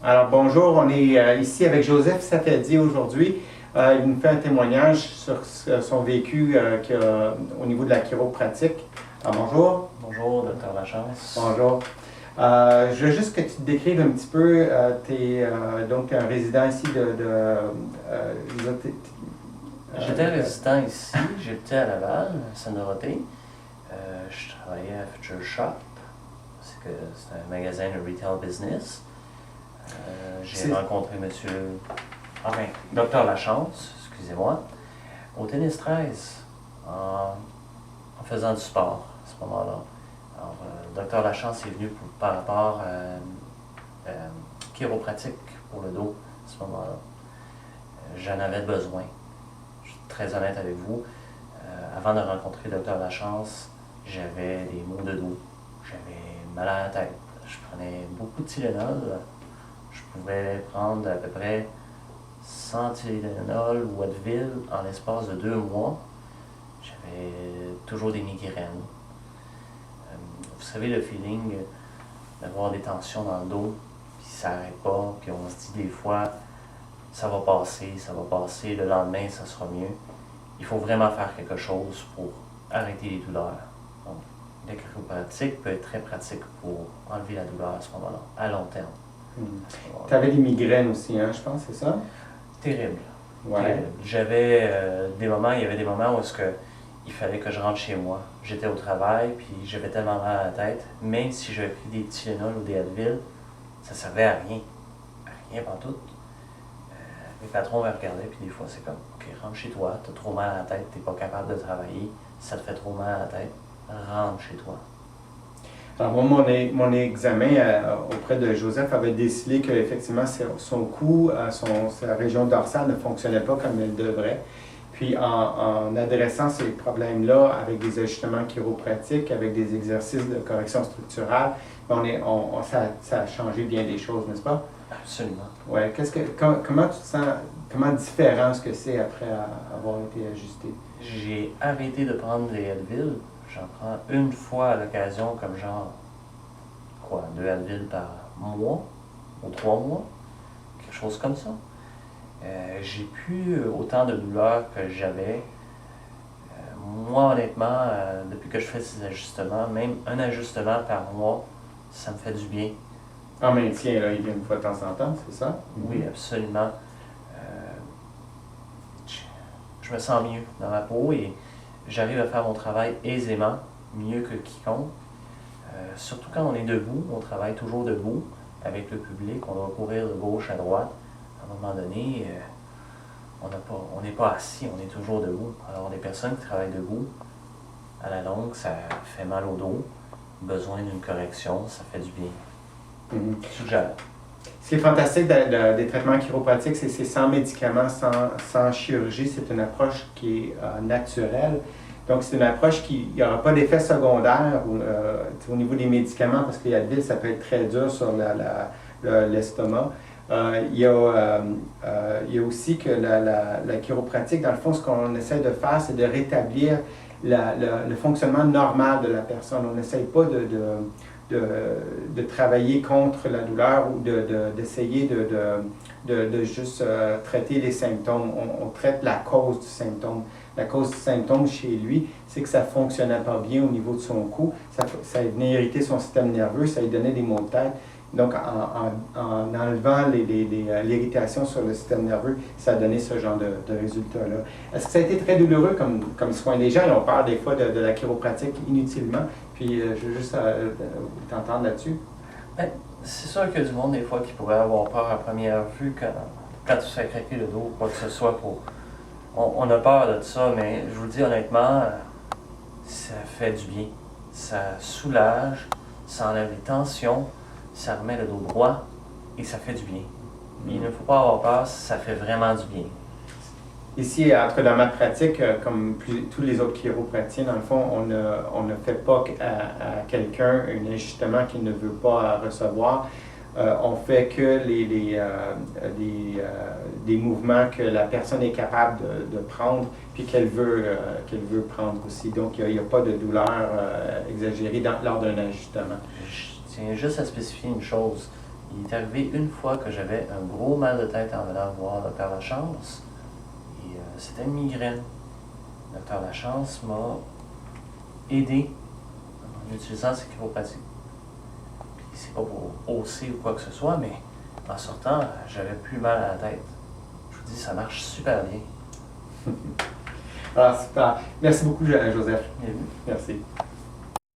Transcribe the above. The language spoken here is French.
Alors bonjour, on est ici avec Joseph Safadi aujourd'hui. Il nous fait un témoignage sur son vécu au niveau de la chiropratique. Alors, bonjour. Bonjour, Dr. Lachance. Bonjour. Je veux juste que tu te décrives un petit peu. Tu es donc un résident ici J'étais résident ici, j'étais à Laval, à Sainte-Dorothée. Je travaillais à Future Shop, c'est un magasin de retail business. J'ai rencontré Dr. Lachance, excusez-moi, au Tennis 13, en faisant du sport à ce moment-là. Alors, Dr. Lachance est venu par rapport à chiropratique pour le dos à ce moment-là. J'en avais besoin. Je suis très honnête avec vous. Avant de rencontrer Dr. Lachance, j'avais des maux de dos. J'avais mal à la tête. Je prenais beaucoup de Tylenol. Je pouvais prendre à peu près 100 Tylenol ou Advil en l'espace de 2 mois. J'avais toujours des migraines. Vous savez, le feeling d'avoir des tensions dans le dos, puis ça n'arrête pas, puis on se dit des fois, ça va passer, le lendemain, ça sera mieux. Il faut vraiment faire quelque chose pour arrêter les douleurs. Donc, la chiropratique peut être très pratique pour enlever la douleur à ce moment-là, à long terme. Tu avais des migraines aussi, hein, je pense, c'est ça? Terrible. Ouais. Terrible. J'avais il y avait des moments où il fallait que je rentre chez moi. J'étais au travail, puis j'avais tellement mal à la tête, même si j'avais pris des Tylenol ou des Advil, ça servait à rien. À rien pantoute. Les patrons me regardaient, puis des fois, c'est comme, OK, rentre chez toi, t'as trop mal à la tête, t'es pas capable de travailler, ça te fait trop mal à la tête, rentre chez toi. Alors moi, mon examen auprès de Joseph avait décelé qu'effectivement son cou, sa région dorsale ne fonctionnait pas comme elle devrait. Puis en adressant ces problèmes-là avec des ajustements chiropratiques, avec des exercices de correction structurale, ça a changé bien des choses, n'est-ce pas? Absolument. Ouais. Comment tu te sens, comment différent est-ce que c'est après avoir été ajusté? J'ai arrêté de prendre les Advil. J'en prends une fois à l'occasion, comme genre, 2 Advil par mois, ou 3 mois, quelque chose comme ça. J'ai plus autant de douleurs que j'avais. Moi, honnêtement, depuis que je fais ces ajustements, même un ajustement par mois, ça me fait du bien. En maintien, là, il vient une fois de temps en temps, c'est ça? Oui, absolument. Je me sens mieux dans ma peau et j'arrive à faire mon travail aisément, mieux que quiconque. Surtout quand on est debout, on travaille toujours debout avec le public, on doit courir de gauche à droite. À un moment donné, on n'est pas assis, on est toujours debout. Alors les personnes qui travaillent debout, à la longue, ça fait mal au dos, besoin d'une correction, ça fait du bien. Suggère. Ce qui est fantastique des traitements chiropratiques, c'est sans médicaments, sans chirurgie. C'est une approche qui est naturelle. Donc, c'est une approche qui n'aura pas d'effet secondaire au niveau des médicaments, parce que les Advil, ça peut être très dur sur l'estomac. Il y a aussi que la chiropratique, dans le fond, ce qu'on essaie de faire, c'est de rétablir le fonctionnement normal de la personne. On n'essaie pas de travailler contre la douleur ou d'essayer de juste traiter les symptômes. On traite la cause du symptôme. La cause du symptôme chez lui, c'est que ça ne fonctionnait pas bien au niveau de son cou. Ça venait irriter son système nerveux, ça lui donnait des maux de tête. Donc, en enlevant l'irritation sur le système nerveux, ça a donné ce genre de résultat-là. Est-ce que ça a été très douloureux comme soin? Les gens ils ont peur des fois de la chiropratique inutilement. Puis, je veux juste t'entendre là-dessus. C'est sûr qu'il y a du monde, des fois, qui pourrait avoir peur à première vue quand tu fais craquer le dos ou quoi que ce soit. On a peur de ça, mais je vous le dis honnêtement, ça fait du bien. Ça soulage, ça enlève les tensions, ça remet le dos droit et ça fait du bien. Il ne faut pas avoir peur, ça fait vraiment du bien. Ici, en tout cas dans ma pratique, comme tous les autres chiropraticiens, dans le fond, on ne fait pas à quelqu'un un ajustement qu'il ne veut pas recevoir. On fait que des mouvements que la personne est capable de prendre puis qu'elle veut prendre aussi. Donc, il n'y a pas de douleur exagérée lors d'un ajustement. Je tiens juste à spécifier une chose. Il est arrivé une fois que j'avais un gros mal de tête en venant voir Dr Lachance. Et c'était une migraine. Dr Lachance m'a aidé en utilisant ses chiropratiques. Puis c'est pas pour hausser ou quoi que ce soit, mais en sortant, j'avais plus mal à la tête. Je vous dis, ça marche super bien. Alors, super. Merci beaucoup, Joseph. Bien vu. Merci.